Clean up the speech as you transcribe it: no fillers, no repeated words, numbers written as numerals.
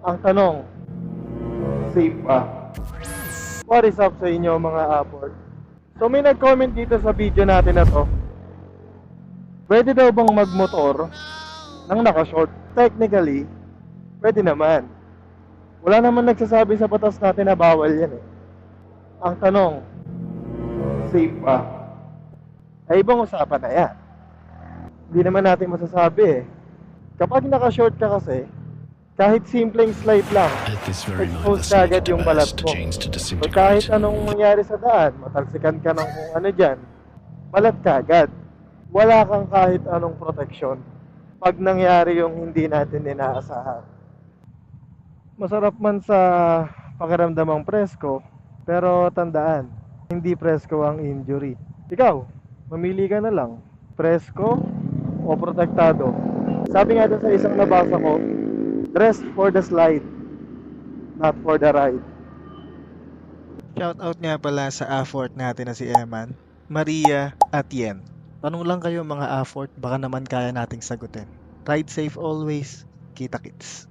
Ang tanong, safe ba? What is up sa inyo mga Aport? So may nag-comment dito sa video natin na to. Pwede daw bang magmotor nang naka-short? Technically, pwede naman. Wala naman nagsasabi sa batas natin na bawal yan eh. Ang tanong, safe ba? Ay ibang usapan na yan. Hindi naman natin masasabi eh. Kapag naka-short ka kasi, kahit simpleng slide lang, At this very expose moment, the ka agad snake yung balat develops mo. chains to So disintegrate. kahit anong mangyari sa daan, matalsikan ka ng kung ano dyan, balat ka agad. Wala kang kahit anong proteksyon pag nangyari yung hindi natin inaasahan. Masarap man sa pakiramdam ang presko, pero tandaan, hindi presko ang injury. Ikaw, mamili ka na lang, presko o protektado. Sabi nga dun sa isang nabasa ko, dress for the slide, not for the ride. Shoutout nga pala sa affort natin na si Eman, Maria at Yen. Tanong lang kayo mga affort, baka naman kaya nating sagutin. Ride safe always, kita kits.